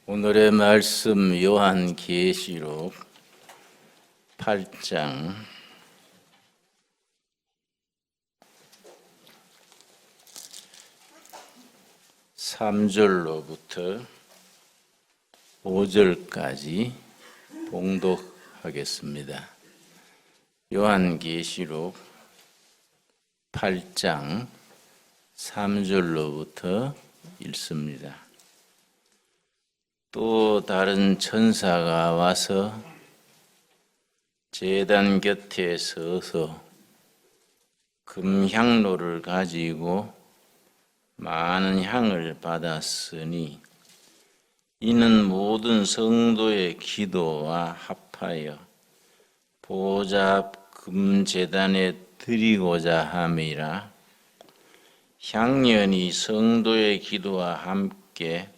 오늘의 말씀 요한계시록 8장 3절로부터 5절까지 봉독하겠습니다. 요한계시록 8장 3절로부터 읽습니다. 또 다른 천사가 와서 제단 곁에 서서 금향로를 가지고 많은 향을 받았으니 이는 모든 성도의 기도와 합하여 보좌 금제단에 드리고자 함이라. 향연이 성도의 기도와 함께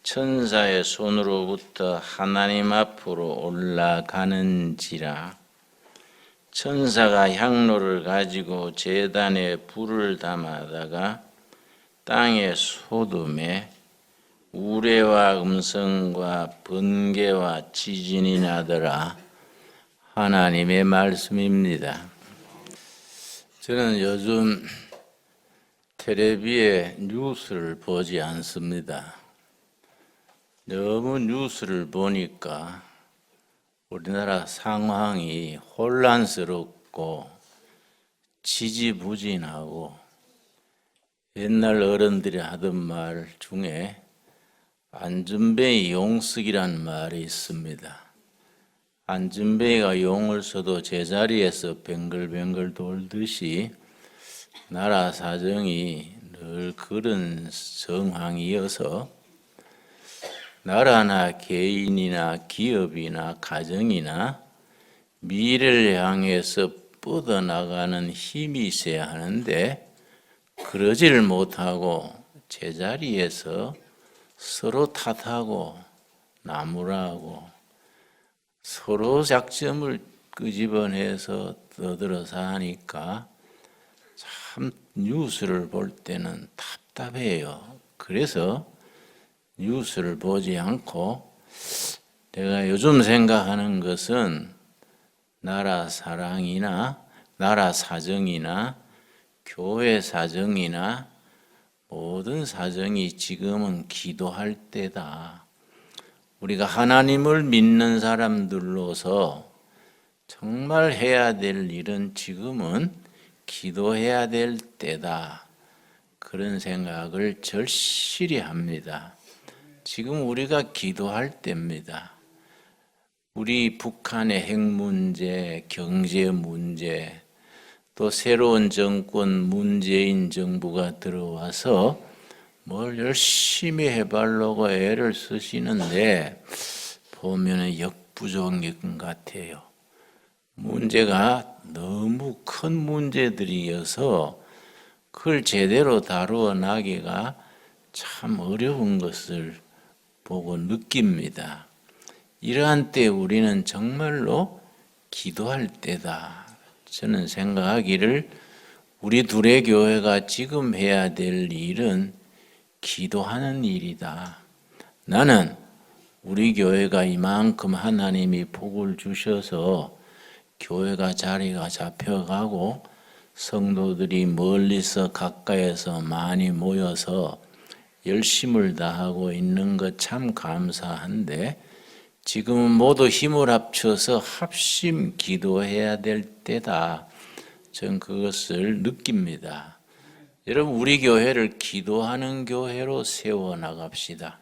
천사의 손으로부터 하나님 앞으로 올라가는지라. 천사가 향로를 가지고 제단에 불을 담아다가 땅에 쏟음에 우레와 음성과 번개와 지진이 나더라. 하나님의 말씀입니다. 저는 요즘 텔레비에 뉴스를 보지 않습니다. 너무 뉴스를 보니까 우리나라 상황이 혼란스럽고 지지부진하고 옛날 어른들이 하던 말 중에 안전뱅이 용쓰기란 말이 있습니다. 안전뱅이가 용을 써도 제자리에서 뱅글뱅글 돌듯이 나라 사정이 늘 그런 상황이어서 나라나 개인이나 기업이나 가정이나 미래를 향해서 뻗어나가는 힘이 있어야 하는데 그러지를 못하고 제자리에서 서로 탓하고 나무라고 서로 약점을 끄집어내서 떠들어서 하니까 참 뉴스를 볼 때는 답답해요. 그래서 뉴스를 보지 않고 내가 요즘 생각하는 것은 나라 사랑이나 나라 사정이나 교회 사정이나 모든 사정이 지금은 기도할 때다. 우리가 하나님을 믿는 사람들로서 정말 해야 될 일은 지금은 기도해야 될 때다. 그런 생각을 절실히 합니다. 지금 우리가 기도할 때입니다. 우리 북한의 핵 문제, 경제 문제, 또 새로운 정권 문재인 정부가 들어와서 뭘 열심히 해보려고 애를 쓰시는데 보면은 역부족인 것 같아요. 문제가 너무 큰 문제들이어서 그걸 제대로 다루어 나기가 참 어려운 것을 보고 느낍니다. 이러한 때 우리는 정말로 기도할 때다. 저는 생각하기를 우리 둘의 교회가 지금 해야 될 일은 기도하는 일이다. 나는 우리 교회가 이만큼 하나님이 복을 주셔서 교회가 자리가 잡혀가고 성도들이 멀리서 가까이에서 많이 모여서 열심을 다하고 있는 것 참 감사한데 지금은 모두 힘을 합쳐서 합심 기도해야 될 때다. 전 그것을 느낍니다. 여러분 우리 교회를 기도하는 교회로 세워나갑시다.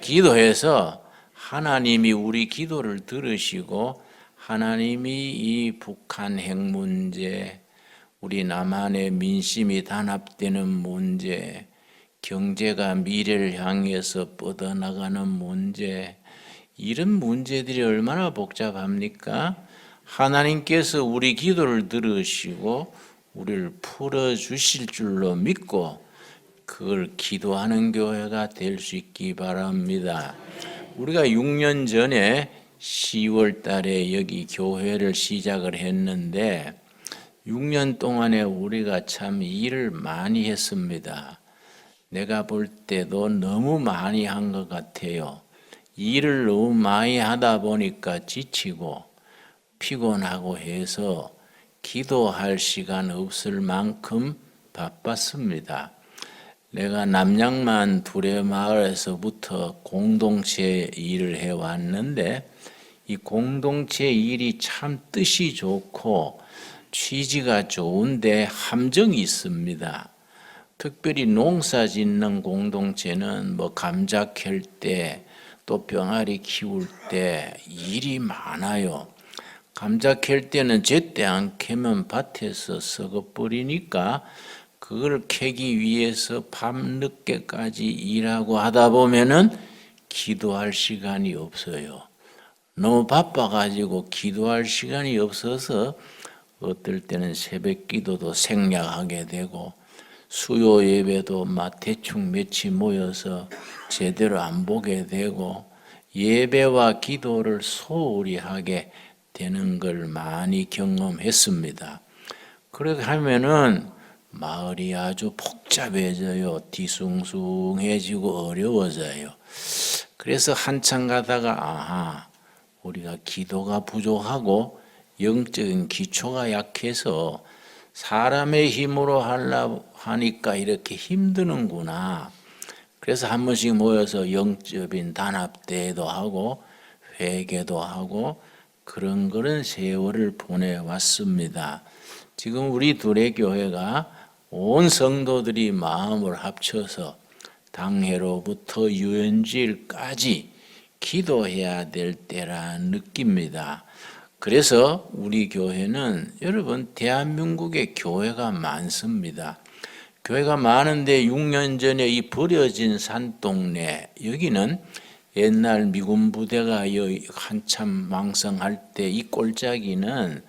기도해서 하나님이 우리 기도를 들으시고 하나님이 이 북한 핵 문제, 우리 남한의 민심이 단합되는 문제, 경제가 미래를 향해서 뻗어나가는 문제, 이런 문제들이 얼마나 복잡합니까? 하나님께서 우리 기도를 들으시고 우리를 풀어주실 줄로 믿고 그걸 기도하는 교회가 될 수 있기 바랍니다. 우리가 6년 전에 10월 달에 여기 교회를 시작을 했는데 6년 동안에 우리가 참 일을 많이 했습니다. 내가 볼 때도 너무 많이 한 것 같아요. 일을 너무 많이 하다 보니까 지치고 피곤하고 해서 기도할 시간 없을 만큼 바빴습니다. 내가 남양만 두레마을에서부터 공동체 일을 해왔는데 이 공동체 일이 참 뜻이 좋고 취지가 좋은데 함정이 있습니다. 특별히 농사 짓는 공동체는 뭐 감자 캘 때 또 병아리 키울 때 일이 많아요. 감자 캘 때는 제때 안 캐면 밭에서 썩어버리니까 그걸 캐기 위해서 밤늦게까지 일하고 하다 보면은 기도할 시간이 없어요. 너무 바빠가지고 기도할 시간이 없어서 어떨 때는 새벽 기도도 생략하게 되고 수요 예배도 막 대충 며칠 모여서 제대로 안 보게 되고 예배와 기도를 소홀히 하게 되는 걸 많이 경험했습니다. 그렇게 하면은 마을이 아주 복잡해져요. 뒤숭숭해지고 어려워져요. 그래서 한참 가다가 우리가 기도가 부족하고 영적인 기초가 약해서 사람의 힘으로 하니까 이렇게 힘드는구나. 그래서 한 번씩 모여서 영적인 단합대회도 하고 회개도 하고 그런 세월을 보내왔습니다. 지금 우리 둘의 교회가 온 성도들이 마음을 합쳐서 당회로부터 유엔지일까지 기도해야 될 때라 느낍니다. 그래서 우리 교회는 여러분 대한민국에 교회가 많습니다. 교회가 많은데 6년 전에 이 버려진 산동네 여기는 옛날 미군 부대가 한참 왕성할 때 이 꼴짜기는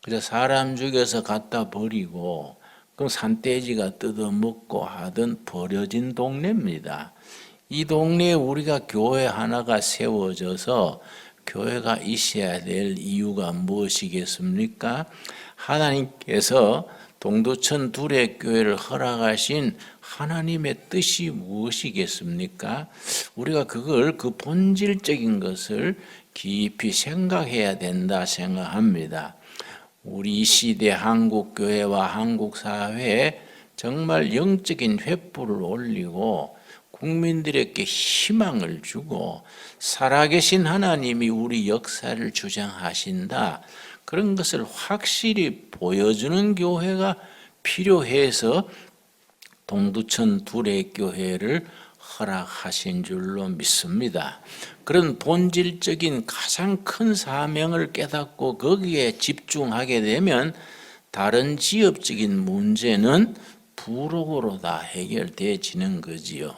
그저 사람 죽여서 갖다 버리고 그럼 산돼지가 뜯어먹고 하던 버려진 동네입니다. 이 동네에 우리가 교회 하나가 세워져서 교회가 있어야 될 이유가 무엇이겠습니까? 하나님께서 동두천 두레교회를 허락하신 하나님의 뜻이 무엇이겠습니까? 우리가 그 본질적인 것을 깊이 생각해야 된다 생각합니다. 우리 시대 한국교회와 한국사회에 정말 영적인 횃불을 올리고 국민들에게 희망을 주고 살아계신 하나님이 우리 역사를 주장하신다. 그런 것을 확실히 보여주는 교회가 필요해서 동두천 두레교회를 허락하신 줄로 믿습니다. 그런 본질적인 가장 큰 사명을 깨닫고 거기에 집중하게 되면 다른 지역적인 문제는 부록으로 다 해결되어지는 거지요.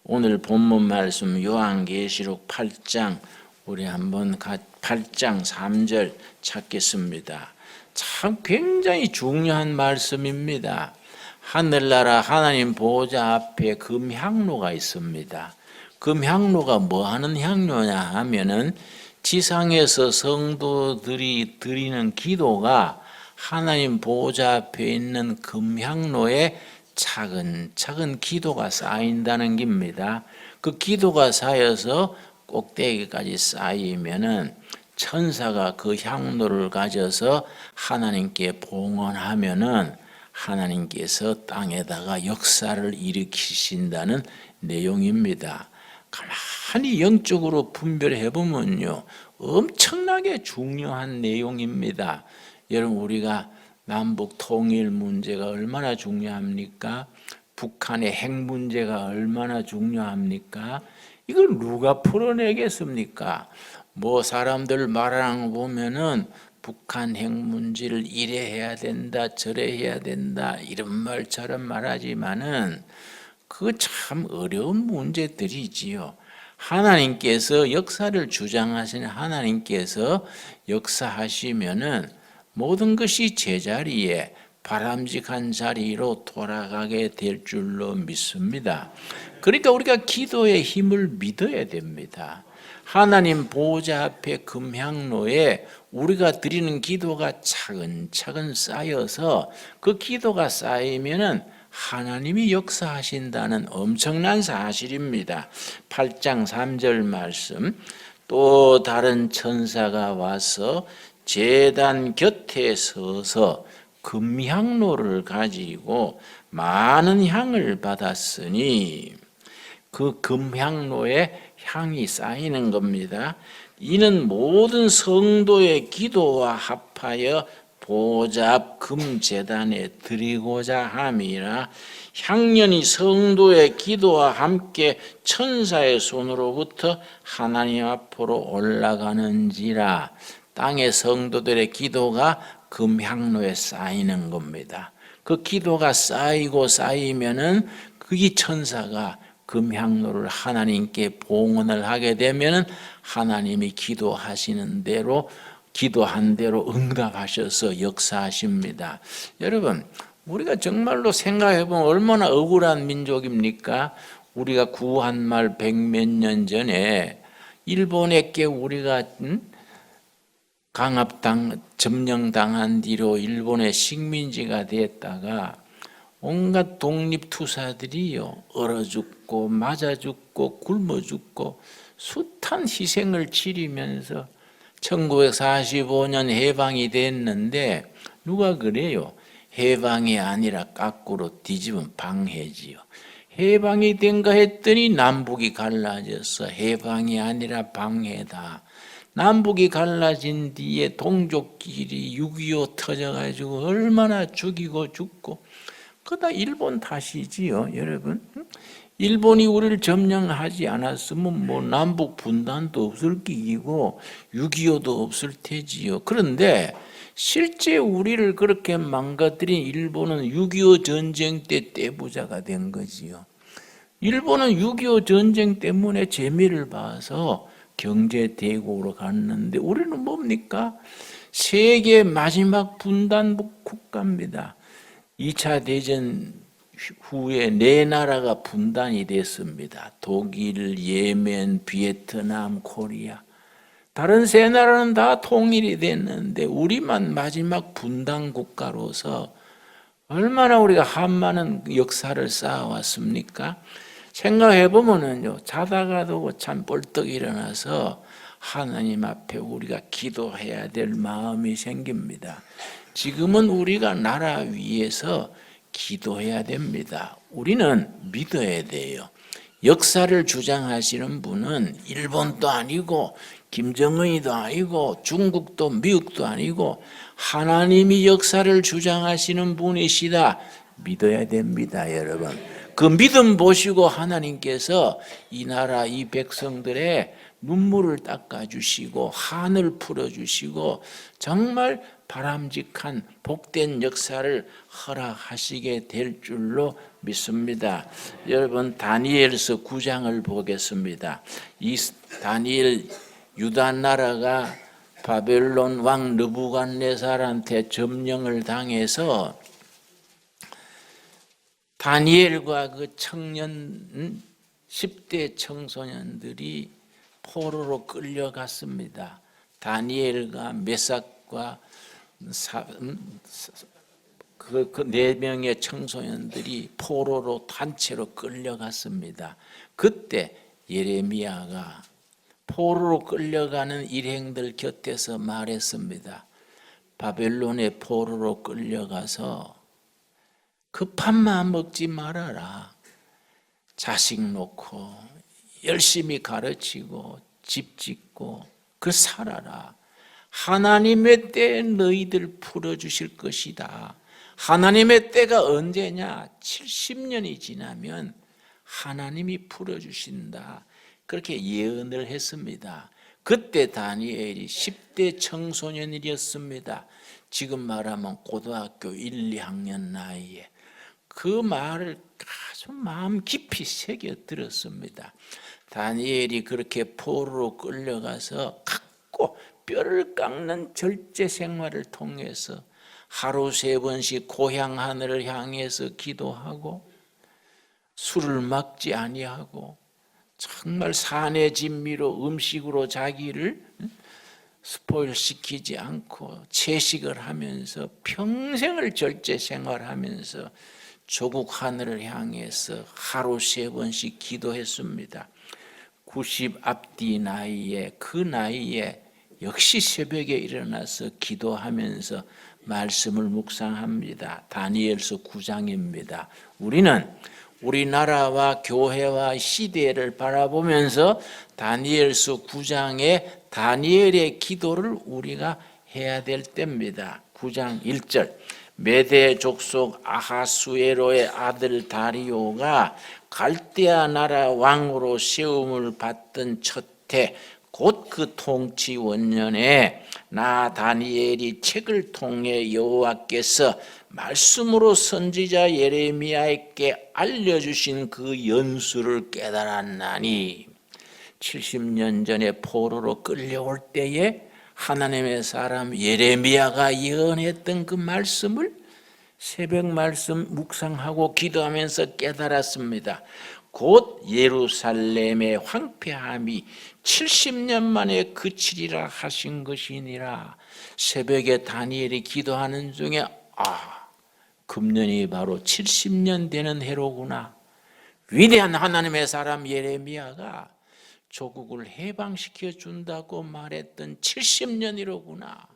오늘 본문 말씀 요한계시록 8장 우리 한번 8장 3절 찾겠습니다. 참 굉장히 중요한 말씀입니다. 하늘나라 하나님 보호자 앞에 금향로가 있습니다. 금향로가 뭐 하는 향로냐 하면은 지상에서 성도들이 드리는 기도가 하나님 보호자 앞에 있는 금향로에 차근차근 기도가 쌓인다는 겁니다. 그 기도가 쌓여서 꼭대기까지 쌓이면은 천사가 그 향로를 가져서 하나님께 봉헌하면은 하나님께서 땅에다가 역사를 일으키신다는 내용입니다. 가만히 영적으로 분별해 보면요, 엄청나게 중요한 내용입니다. 여러분 우리가 남북 통일 문제가 얼마나 중요합니까? 북한의 핵 문제가 얼마나 중요합니까? 이걸 누가 풀어내겠습니까? 뭐 사람들 말하는 거 보면은 북한 핵 문제를 이래 해야 된다, 저래 해야 된다 이런 말처럼 말하지만은 그거 참 어려운 문제들이지요. 하나님께서 역사를 주장하시는 하나님께서 역사하시면은 모든 것이 제자리에 바람직한 자리로 돌아가게 될 줄로 믿습니다. 그러니까 우리가 기도의 힘을 믿어야 됩니다. 하나님 보호자 앞에 금향로에 우리가 드리는 기도가 차근차근 쌓여서 그 기도가 쌓이면은 하나님이 역사하신다는 엄청난 사실입니다. 8장 3절 말씀, 또 다른 천사가 와서 제단 곁에 서서 금향로를 가지고 많은 향을 받았으니, 그 금향로에 향이 쌓이는 겁니다. 이는 모든 성도의 기도와 합하여 보호자 앞 금제단에 드리고자 함이라. 향연이 성도의 기도와 함께 천사의 손으로부터 하나님 앞으로 올라가는지라. 땅의 성도들의 기도가 금향로에 쌓이는 겁니다. 그 기도가 쌓이고 쌓이면은 그이 천사가 금향로를 하나님께 봉헌을 하게 되면은 하나님이 기도하시는 대로, 기도한 대로 응답하셔서 역사하십니다. 여러분, 우리가 정말로 생각해 보면 얼마나 억울한 민족입니까? 우리가 구한말 100몇 년 전에 일본에게 우리가 점령당한 뒤로 일본의 식민지가 됐다가 온갖 독립투사들이요, 얼어 죽고 맞아 죽고 굶어 죽고 숱한 희생을 치르면서 1945년 해방이 됐는데, 누가 그래요? 해방이 아니라 거꾸로 뒤집은 방해지요. 해방이 된가 했더니 남북이 갈라져서 해방이 아니라 방해다. 남북이 갈라진 뒤에 동족끼리 6.25 터져가지고 얼마나 죽이고 죽고, 그다 일본 탓이지요, 여러분. 일본이 우리를 점령하지 않았으면 뭐 남북 분단도 없을 끼고 6.25도 없을 테지요. 그런데 실제 우리를 그렇게 망가뜨린 일본은 6.25 전쟁 때 떼부자가 된 거지요. 일본은 6.25 전쟁 때문에 재미를 봐서 경제 대국으로 갔는데, 우리는 뭡니까? 세계 마지막 분단 국가입니다. 2차 대전 후에 네 나라가 분단이 됐습니다. 독일, 예멘, 베트남, 코리아. 다른 세 나라는 다 통일이 됐는데 우리만 마지막 분단 국가로서 얼마나 우리가 한많은 역사를 쌓아왔습니까? 생각해 보면은요, 자다가도 참 벌떡 일어나서 하나님 앞에 우리가 기도해야 될 마음이 생깁니다. 지금은 우리가 나라 위에서 기도해야 됩니다. 우리는 믿어야 돼요. 역사를 주장하시는 분은 일본도 아니고 김정은이도 아니고 중국도 미국도 아니고 하나님이 역사를 주장하시는 분이시다 믿어야 됩니다, 여러분. 그 믿음 보시고 하나님께서 이 나라 이 백성들의 눈물을 닦아주시고 한을 풀어주시고 정말 바람직한 복된 역사를 허락하시게 될 줄로 믿습니다. 여러분, 다니엘서 9장을 보겠습니다. 이 다니엘, 유다 나라가 바벨론 왕 느부갓네살한테 점령을 당해서 다니엘과 그 청년 10대 청소년들이 포로로 끌려갔습니다. 다니엘과 메삭과 그 4명의 청소년들이 포로로 단체로 끌려갔습니다. 그때 예레미야가 포로로 끌려가는 일행들 곁에서 말했습니다. 바벨론의 포로로 끌려가서 급한 마음 먹지 말아라. 자식 놓고 열심히 가르치고 집 짓고 그 살아라. 하나님의 때에 너희들 풀어주실 것이다. 하나님의 때가 언제냐? 70년이 지나면 하나님이 풀어주신다. 그렇게 예언을 했습니다. 그때 다니엘이 10대 청소년이었습니다. 지금 말하면 고등학교 1, 2학년 나이에 그 말을 아주 마음 깊이 새겨 들었습니다. 다니엘이 그렇게 포로로 끌려가서 갖고 뼈를 깎는 절제 생활을 통해서 하루 3번씩 고향 하늘을 향해서 기도하고 술을 먹지 아니하고 정말 산의 진미로 음식으로 자기를 스포일 시키지 않고 채식을 하면서 평생을 절제 생활하면서 조국 하늘을 향해서 하루 3번씩 기도했습니다. 90 앞뒤 나이에 그 나이에 역시 새벽에 일어나서 기도하면서 말씀을 묵상합니다. 다니엘서 9장입니다. 우리는 우리나라와 교회와 시대를 바라보면서 다니엘서 9장의 다니엘의 기도를 우리가 해야 될 때입니다. 9장 1절 메대 족속 아하수에로의 아들 다리오가 갈대아 나라 왕으로 세움을 받던 첫 해 곧 그 통치 원년에 나 다니엘이 책을 통해 여호와께서 말씀으로 선지자 예레미야에게 알려주신 그 연수를 깨달았나니 70년 전에 포로로 끌려올 때에 하나님의 사람 예레미야가 예언했던 그 말씀을 새벽 말씀 묵상하고 기도하면서 깨달았습니다. 곧 예루살렘의 황폐함이 70년 만에 그치리라 하신 것이니라. 새벽에 다니엘이 기도하는 중에 금년이 바로 70년 되는 해로구나. 위대한 하나님의 사람 예레미야가 조국을 해방시켜 준다고 말했던 70년이로구나.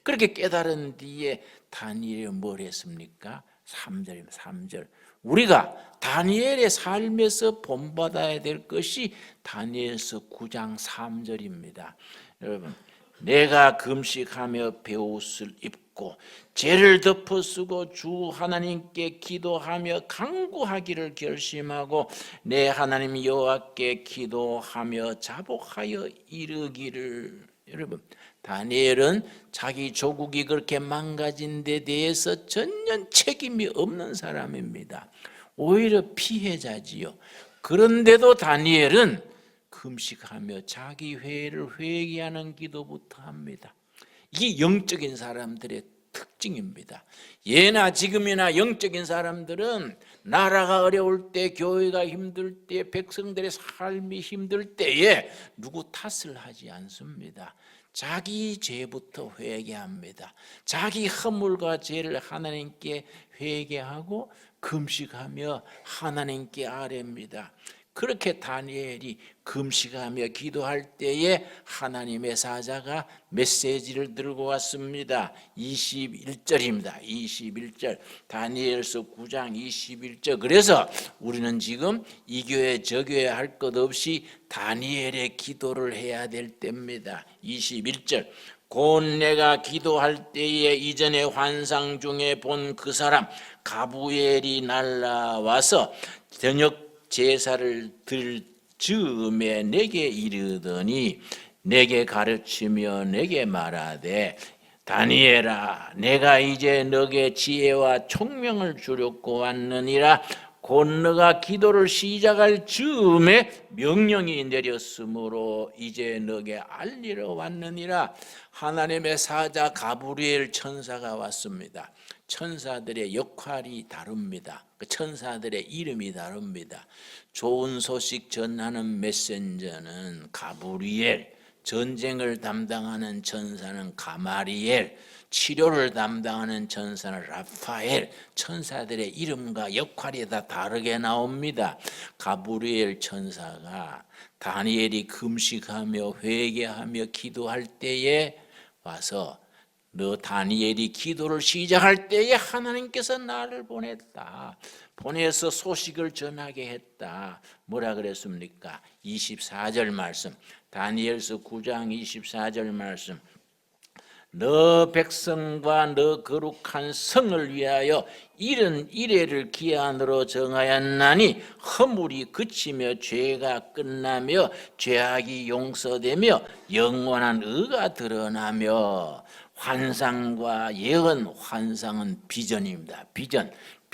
그렇게 깨달은 뒤에 다니엘이 뭘 했습니까? 3절입니다. 3절. 우리가 다니엘의 삶에서 본받아야 될 것이 다니엘서 9장 3절입니다. 여러분, 내가 금식하며 베옷을 입고 죄를 덮어쓰고 주 하나님께 기도하며 간구하기를 결심하고 내 하나님 여호와께 기도하며 자복하여 이르기를. 여러분, 다니엘은 자기 조국이 그렇게 망가진 데 대해서 전혀 책임이 없는 사람입니다. 오히려 피해자지요. 그런데도 다니엘은 금식하며 자기 회를 회개하는 기도부터 합니다. 이게 영적인 사람들의 특징입니다. 예나 지금이나 영적인 사람들은 나라가 어려울 때, 교회가 힘들 때, 백성들의 삶이 힘들 때에 누구 탓을 하지 않습니다. 자기 죄부터 회개합니다. 자기 허물과 죄를 하나님께 회개하고 금식하며 하나님께 아뢰입니다. 그렇게 다니엘이 금식하며 기도할 때에 하나님의 사자가 메시지를 들고 왔습니다. 21절입니다. 21절 다니엘서 9장 21절. 그래서 우리는 지금 이 교회 저 교회 할 것 없이 다니엘의 기도를 해야 될 때입니다. 21절 곧 내가 기도할 때에 이전에 환상 중에 본 그 사람 가브리엘이 날라와서 저녁 제사를 들 즈음에 내게 이르더니 내게 가르치며 내게 말하되 다니엘아 내가 이제 너게 지혜와 총명을 주려고 왔느니라. 곧 너가 기도를 시작할 즈음에 명령이 내렸으므로 이제 너게 알리러 왔느니라. 하나님의 사자 가브리엘 천사가 왔습니다. 천사들의 역할이 다릅니다. 천사들의 이름이 다릅니다. 좋은 소식 전하는 메신저는 가브리엘, 전쟁을 담당하는 천사는 가마리엘, 치료를 담당하는 천사는 라파엘. 천사들의 이름과 역할이 다 다르게 나옵니다. 가브리엘 천사가 다니엘이 금식하며 회개하며 기도할 때에 와서 너 다니엘이 기도를 시작할 때에 하나님께서 나를 보냈다. 보내서 소식을 전하게 했다. 뭐라 그랬습니까? 24절 말씀. 다니엘서 9장 24절 말씀. 너 백성과 너 거룩한 성을 위하여 이른 이래를 기한으로 정하였나니 허물이 그치며 죄가 끝나며 죄악이 용서되며 영원한 의가 드러나며 환상과 예언, 환상은 비전입니다.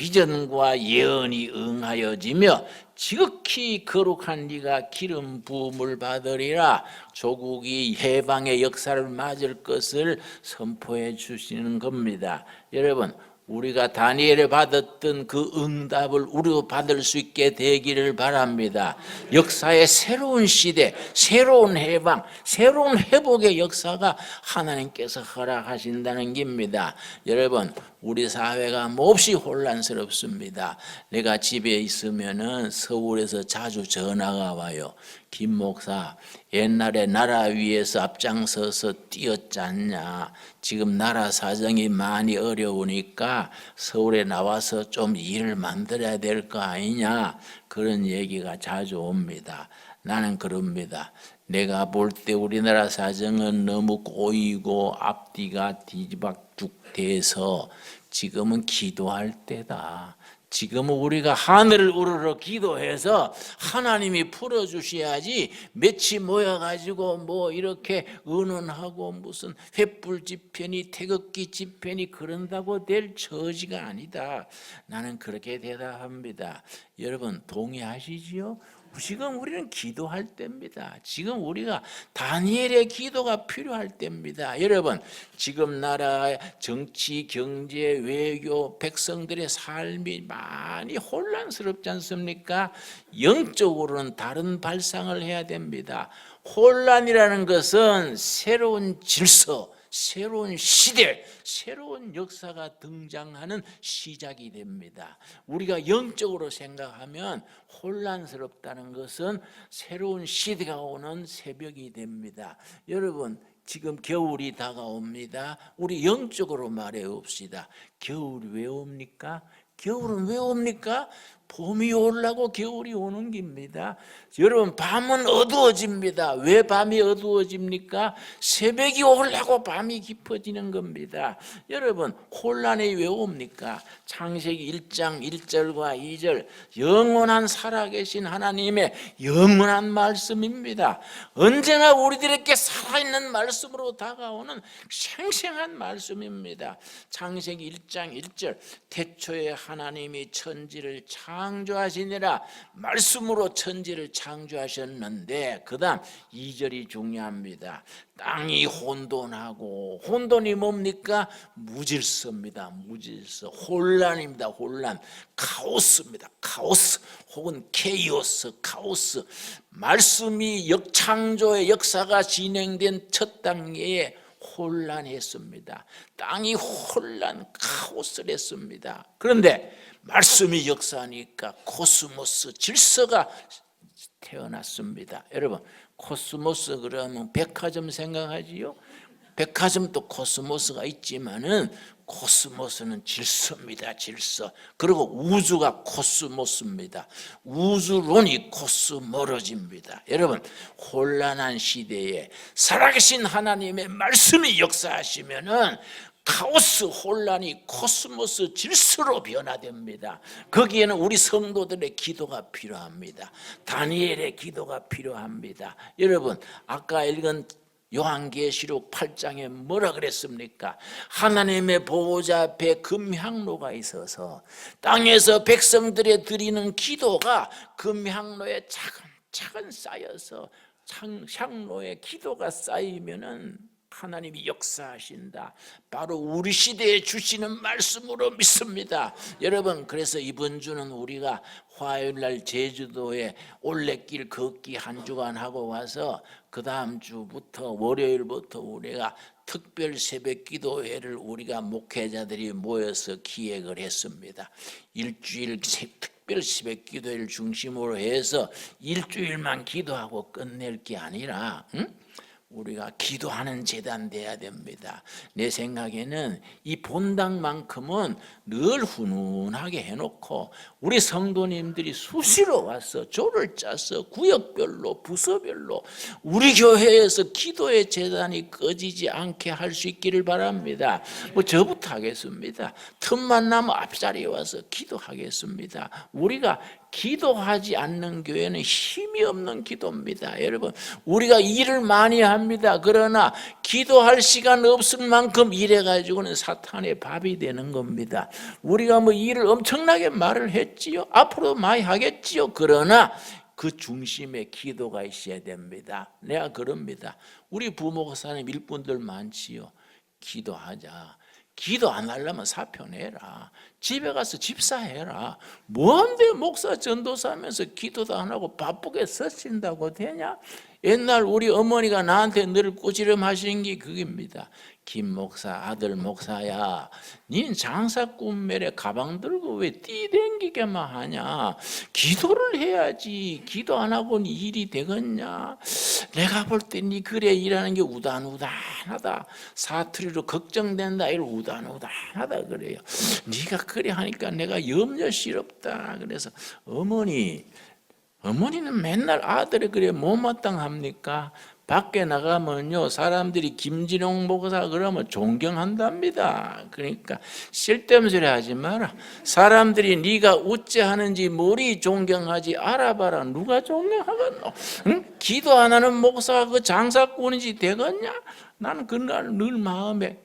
비전과 예언이 응하여지며 지극히 거룩한 네가 기름 부음을 받으리라. 조국이 해방의 역사를 맞을 것을 선포해 주시는 겁니다. 여러분, 우리가 다니엘에 받았던 그 응답을 우리도 받을 수 있게 되기를 바랍니다. 역사의 새로운 시대, 새로운 해방, 새로운 회복의 역사가 하나님께서 허락하신다는 겁니다. 여러분, 우리 사회가 몹시 혼란스럽습니다. 내가 집에 있으면은 서울에서 자주 전화가 와요. 김 목사, 옛날에 나라 위에서 앞장서서 뛰었지 않냐. 지금 나라 사정이 많이 어려우니까 서울에 나와서 좀 일을 만들어야 될 거 아니냐. 그런 얘기가 자주 옵니다. 나는 그럽니다. 내가 볼 때 우리나라 사정은 너무 꼬이고 앞뒤가 뒤집박죽 돼서 지금은 기도할 때다. 지금은 우리가 하늘을 우러러 기도해서 하나님이 풀어주셔야지 며칠 모여가지고 뭐 이렇게 의논하고 무슨 횃불 집회니 태극기 집회니 그런다고 될 처지가 아니다. 나는 그렇게 대답합니다. 여러분 동의하시지요? 지금 우리는 기도할 때입니다. 지금 우리가 다니엘의 기도가 필요할 때입니다. 여러분, 지금 나라의 정치, 경제, 외교, 백성들의 삶이 많이 혼란스럽지 않습니까? 영적으로는 다른 발상을 해야 됩니다. 혼란이라는 것은 새로운 질서, 새로운 시대, 새로운 역사가 등장하는 시작이 됩니다. 우리가 영적으로 생각하면 혼란스럽다는 것은 새로운 시대가 오는 새벽이 됩니다. 여러분, 지금 겨울이 다가옵니다. 우리 영적으로 말해 봅시다. 겨울이 왜 옵니까? 겨울은 왜 옵니까? 봄이 오려고 겨울이 오는 겁니다. 여러분, 밤은 어두워집니다. 왜 밤이 어두워집니까? 새벽이 오려고 밤이 깊어지는 겁니다. 여러분, 혼란이 왜 옵니까? 창세기 1장 1절과 2절 영원한 살아계신 하나님의 영원한 말씀입니다. 언제나 우리들에게 살아있는 말씀으로 다가오는 생생한 말씀입니다. 창세기 1장 1절 태초에 하나님이 천지를 창조하시니라. 말씀으로 천지를 창조하셨는데 그 다음 2절이 중요합니다. 땅이 혼돈하고, 혼돈이 뭡니까? 무질서입니다. 무질서, 혼란입니다. 혼란, 카오스입니다. 카오스 혹은 케이오스, 카오스. 말씀이 역창조의 역사가 진행된 첫 단계에 혼란했습니다. 땅이 혼란, 카오스를 했습니다. 그런데 말씀이 역사하니까 코스모스, 질서가 태어났습니다. 여러분, 코스모스 그러면 백화점 생각하지요? 백화점도 코스모스가 있지만은 코스모스는 질서입니다. 질서. 그리고 우주가 코스모스입니다. 우주론이 코스모로지입니다. 여러분, 혼란한 시대에 살아계신 하나님의 말씀이 역사하시면은 카오스, 혼란이 코스모스 질서로 변화됩니다. 거기에는 우리 성도들의 기도가 필요합니다. 다니엘의 기도가 필요합니다. 여러분, 아까 읽은 요한계시록 8장에 뭐라 그랬습니까? 하나님의 보호자 앞에 금향로가 있어서 땅에서 백성들의 드리는 기도가 금향로에 차근차근 쌓여서 향로에 기도가 쌓이면은 하나님이 역사하신다. 바로 우리 시대에 주시는 말씀으로 믿습니다. 여러분, 그래서 이번 주는 우리가 화요일날 제주도에 올레길 걷기 한 주간 하고 와서 그 다음 주부터 월요일부터 우리가 특별 새벽 기도회를 우리가 목회자들이 모여서 기획을 했습니다. 일주일 특별 새벽 기도회를 중심으로 해서 일주일만 기도하고 끝낼 게 아니라 우리가 기도하는 재단 돼야 됩니다. 내 생각에는 이 본당만큼은 늘 훈훈하게 해놓고 우리 성도님들이 수시로 와서 조를 짜서 구역별로 부서별로 우리 교회에서 기도의 재단이 꺼지지 않게 할 수 있기를 바랍니다. 뭐 저부터 하겠습니다. 틈만 나면 앞자리에 와서 기도하겠습니다. 우리가 기도하지 않는 교회는 힘이 없는 기도입니다. 여러분, 우리가 일을 많이 합니다. 그러나 기도할 시간 없을 만큼 일해가지고는 사탄의 밥이 되는 겁니다. 우리가 뭐 일을 엄청나게 말을 했지요. 앞으로도 많이 하겠지요. 그러나 그 중심에 기도가 있어야 됩니다. 내가 그럽니다. 우리 부목사님 일꾼들 많지요. 기도하자. 기도 안 하려면 사표 내라. 집에 가서 집사해라. 뭔데 목사 전도사 하면서 기도도 안 하고 바쁘게 서신다고 되냐? 옛날 우리 어머니가 나한테 늘 꾸지람하신 게 그겁니다. 김 목사, 아들 목사야, 닌 장사 꿈매래 가방 들고 왜 뛰댕기게만 하냐? 기도를 해야지. 기도 안 하고는 일이 되겠냐? 내가 볼 때 니 그래 일하는 게 우단우단하다. 사투리로 걱정된다. 이걸 우단우단하다 그래요. 네가 그래 하니까 내가 염려스럽다. 그래서 어머니는 맨날 아들이 그래 못마땅합니까? 밖에 나가면요 사람들이 김진홍 목사 그러면 존경한답니다. 그러니까 쓸데없는 소리 하지 마라. 사람들이 네가 어째 하는지 뭐리 존경하지 알아봐라. 누가 존경하겠노? 응? 기도 안 하는 목사가 그 장사꾼인지 되겠냐? 나는 그날 늘 마음에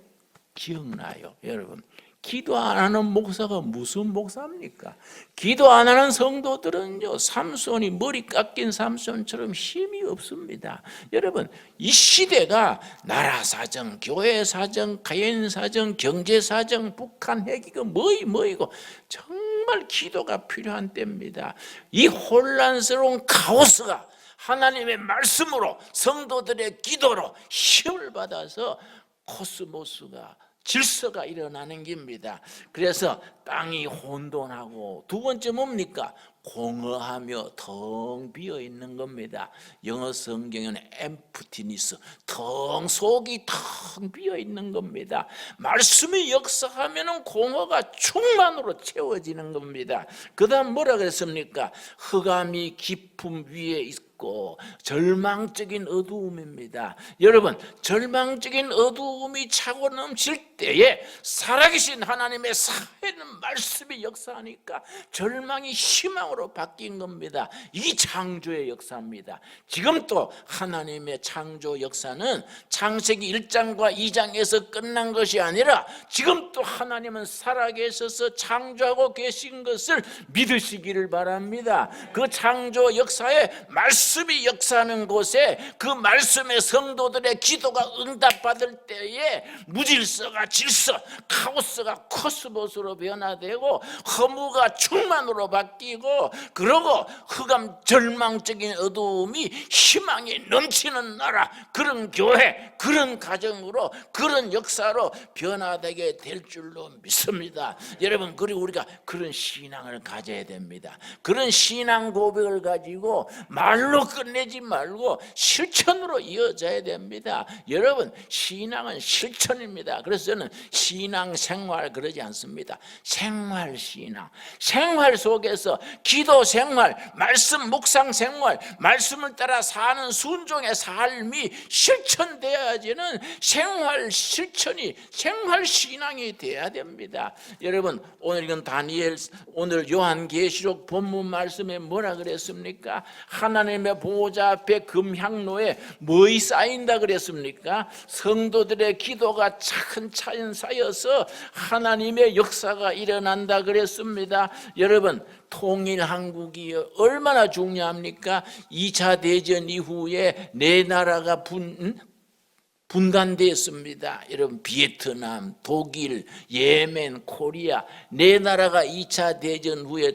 기억나요. 여러분, 기도 안 하는 목사가 무슨 목사입니까? 기도 안 하는 성도들은요 삼손이 머리 깎인 삼손처럼 힘이 없습니다. 여러분, 이 시대가 나라 사정, 교회 사정, 가연 사정, 경제 사정, 북한 핵이고 뭐이고 정말 기도가 필요한 때입니다. 이 혼란스러운 카오스가 하나님의 말씀으로 성도들의 기도로 힘을 받아서 코스모스가 질서가 일어나는 겁니다. 그래서 땅이 혼돈하고 두 번째 뭡니까? 공허하며 텅 비어 있는 겁니다. 영어 성경에는 emptiness, 텅 속이 텅 비어 있는 겁니다. 말씀이 역사하면 공허가 충만으로 채워지는 겁니다. 그 다음 뭐라 그랬습니까? 흑암이 깊음 위에 있고 절망적인 어두움입니다. 여러분, 절망적인 어두움이 차고 넘칠 때에 살아계신 하나님의 살아있는 말씀이 역사하니까 절망이 희망으로 바뀐 겁니다. 이 창조의 역사입니다. 지금 또 하나님의 창조 역사는 창세기 1장과 2장에서 끝난 것이 아니라 지금 또 하나님은 살아계셔서 창조하고 계신 것을 믿으시기를 바랍니다. 그 창조 역사에 말씀이 역사하는 곳에 그 말씀의 성도들의 기도가 응답받을 때에 무질서가 질서, 카오스가 코스모스로 변화되고 허무가 충만으로 바뀌고 그러고 흑암 절망적인 어두움이 희망이 넘치는 나라, 그런 교회, 그런 가정으로, 그런 역사로 변화되게 될 줄로 믿습니다. 여러분, 그리고 우리가 그런 신앙을 가져야 됩니다. 그런 신앙 고백을 가지고 말로 끝내지 말고 실천으로 이어져야 됩니다. 여러분, 신앙은 실천입니다. 그래서 저는 신앙생활 그러지 않습니다. 생활신앙, 생활 속에서 기도 생활, 말씀 묵상 생활, 말씀을 따라 사는 순종의 삶이 실천되어야지는 생활 실천이 생활신앙이 돼야 됩니다. 여러분, 오늘 이건 오늘 요한계시록 본문 말씀에 뭐라 그랬습니까? 하나님의 보호자 앞에 금향로에 뭐이 쌓인다 그랬습니까? 성도들의 기도가 차근차근 쌓여서 하나님의 역사가 일어난다 그랬습니다. 여러분, 통일 한국이 얼마나 중요합니까? 2차 대전 이후에 네 나라가 분단됐습니다. 여러분, 베트남, 독일, 예멘, 코리아 네 나라가 2차 대전 후에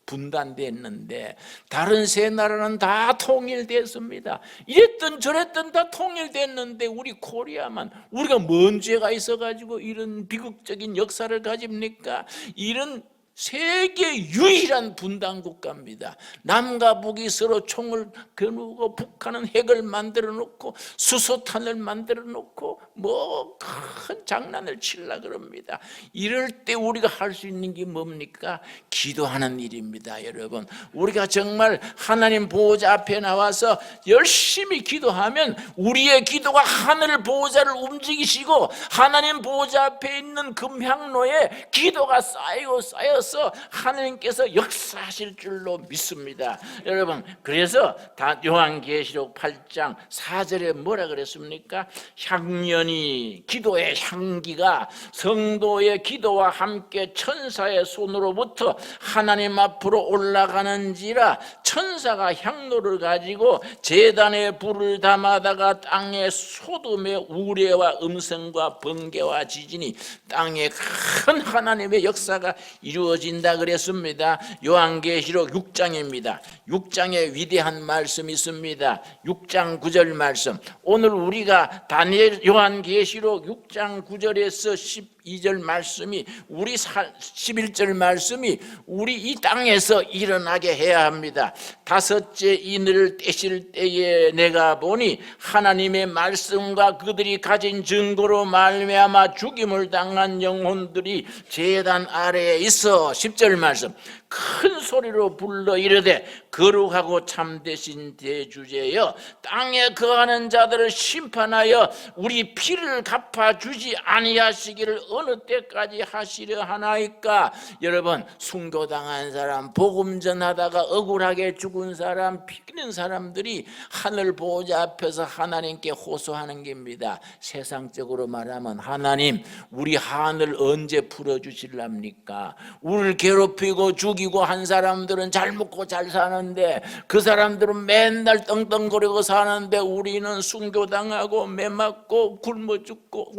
분단됐는데 다른 세 나라는 다 통일됐습니다. 이랬던 저랬던 다 통일됐는데 우리 코리아만, 우리가 뭔 죄가 있어가지고 이런 비극적인 역사를 가집니까? 이런 세계 유일한 분단 국가입니다. 남과 북이 서로 총을 겨누고 북한은 핵을 만들어 놓고 수소탄을 만들어 놓고 뭐 큰 장난을 치려고 그럽니다. 이럴 때 우리가 할 수 있는 게 뭡니까? 기도하는 일입니다. 여러분, 우리가 정말 하나님 보호자 앞에 나와서 열심히 기도하면 우리의 기도가 하늘 보호자를 움직이시고 하나님 보호자 앞에 있는 금향로에 기도가 쌓이고 쌓여서 통해서 하나님께서 역사하실 줄로 믿습니다. 여러분, 그래서 다 요한계시록 8장 4절에 뭐라 그랬습니까? 향연이, 기도의 향기가 성도의 기도와 함께 천사의 손으로부터 하나님 앞으로 올라가는지라, 천사가 향로를 가지고 제단에 불을 담아다가 땅에 소돔의 우레와 음성과 번개와 지진이, 땅에 큰 하나님의 역사가 이루어진다 그랬습니다. 요한계시록 6장입니다. 6장에 위대한 말씀이 있습니다. 6장 9절 말씀. 오늘 우리가 다니엘 요한계시록 6장 9절에서 12절 말씀이, 우리 11절 말씀이 우리 이 땅에서 일어나게 해야 합니다. 다섯째 이늘을 떼실 때에 내가 보니 하나님의 말씀과 그들이 가진 증거로 말미암아 죽임을 당한 영혼들이 제단 아래에 있어. 10절 말씀. 큰 소리로 불러 이르되 거룩하고 참되신 대주제여, 땅에 거하는 자들을 심판하여 우리 피를 갚아주지 아니하시기를 어느 때까지 하시려 하나이까. 여러분, 순교당한 사람, 복음 전하다가 억울하게 죽은 사람, 피는 사람들이 하늘 보호자 앞에서 하나님께 호소하는 겁니다. 세상적으로 말하면, 하나님, 우리 한을 언제 풀어주실랍니까? 우리를 괴롭히고 죽이고 한 사람들은 잘 먹고 잘 사는데, 그 사람들은 맨날 떵떵거리고 사는데 우리는 순교당하고 매맞고 굶어 죽고,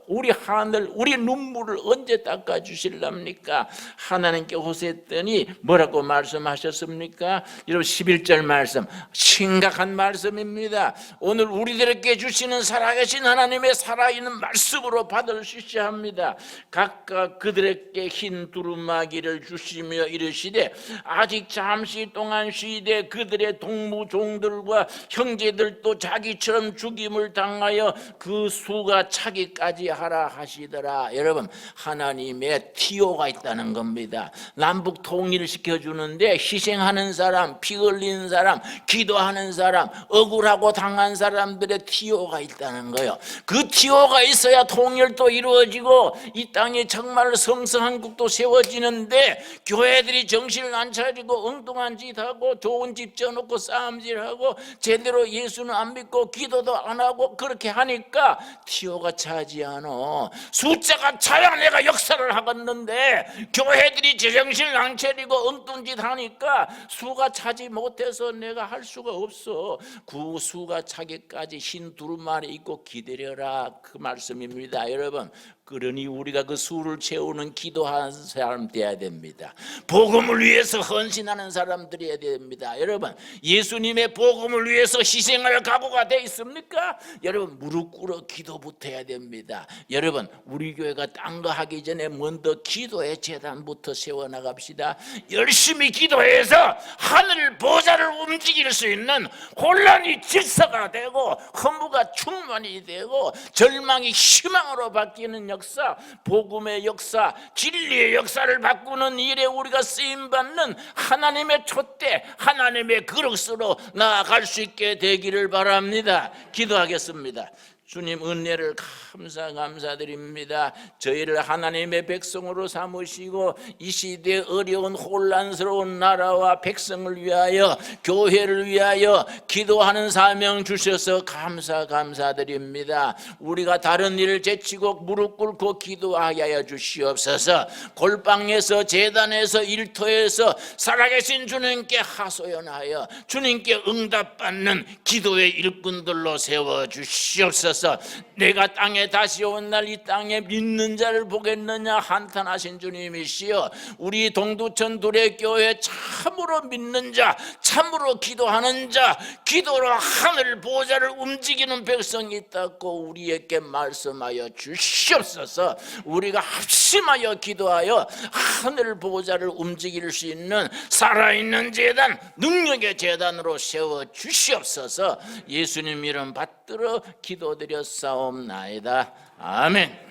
우리 하늘, 우리 눈물을 언제 닦아 주실랍니까? 하나님께 호소했더니 뭐라고 말씀하셨습니까? 여러분, 11절 말씀, 심각한 말씀입니다. 오늘 우리들에게 주시는 살아계신 하나님의 살아있는 말씀으로 받으셔야 합니다. 각각 그들에게 흰 두루마기를 주시며 이르시되 아직 잠시 동안 쉬되 그들의 동무종들과 형제들도 자기처럼 죽임을 당하여 그 수가 차기까지 하라 하시더라. 여러분, 하나님의 티오가 있다는 겁니다. 남북 통일을 시켜주는데 희생하는 사람, 피 흘리는 사람, 기도하는 사람, 억울하고 당한 사람들의 티오가 있다는 거예요. 그 티오가 있어야 통일도 이루어지고 이 땅에 정말 성서한국도 세워지는데, 교회들이 정신을 안 차리고 엉뚱한 짓 하고 좋은 집 져놓고 싸움질하고 제대로 예수는 안 믿고 기도도 안 하고 그렇게 하니까 티오가 차지 않아. 숫자가 차야 내가 역사를 하겠는데, 교회들이 제정신을 안 차리고 엉뚱한 짓 하니까 수가 차지 못해서 내가 할 수가 없어. 그 수가 차기까지 흰 두루마리 입고 기다려라, 그 말씀입니다. 여러분, 그러니 우리가 그 수를 채우는 기도하는 사람 되어야 됩니다. 복음을 위해서 헌신하는 사람들이어야 됩니다. 여러분, 예수님의 복음을 위해서 희생할 각오가 돼 있습니까? 여러분, 무릎 꿇어 기도부터 해야 됩니다. 여러분, 우리 교회가 딴 거 하기 전에 먼저 기도의 재단부터 세워나갑시다. 열심히 기도해서 하늘 보좌를 움직일 수 있는 혼란이 질서가 되고 허무가 충만이 되고 절망이 희망으로 바뀌는 역사, 복음의 역사, 진리의 역사를 바꾸는 일에 우리가 쓰임받는 하나님의 촛대, 하나님의 그릇으로 나아갈 수 있게 되기를 바랍니다. 기도하겠습니다. 주님, 은혜를 감사드립니다. 저희를 하나님의 백성으로 삼으시고 이 시대에 어려운 혼란스러운 나라와 백성을 위하여, 교회를 위하여 기도하는 사명 주셔서 감사드립니다. 우리가 다른 일을 제치고 무릎 꿇고 기도하게 하여 주시옵소서. 골방에서, 제단에서, 일터에서 살아계신 주님께 하소연하여 주님께 응답받는 기도의 일꾼들로 세워주시옵소서. 내가 땅에 다시 온 날 이 땅에 믿는 자를 보겠느냐 한탄하신 주님이시여, 우리 동두천 두레교회 참으로 믿는 자, 참으로 기도하는 자, 기도로 하늘 보좌를 움직이는 백성이 있다고 우리에게 말씀하여 주시옵소서. 우리가 합심하여 기도하여 하늘 보좌를 움직일 수 있는 살아있는 제단, 능력의 제단으로 세워 주시옵소서. 예수님 이름 받들어 기도드렸사옵나이다. 아멘.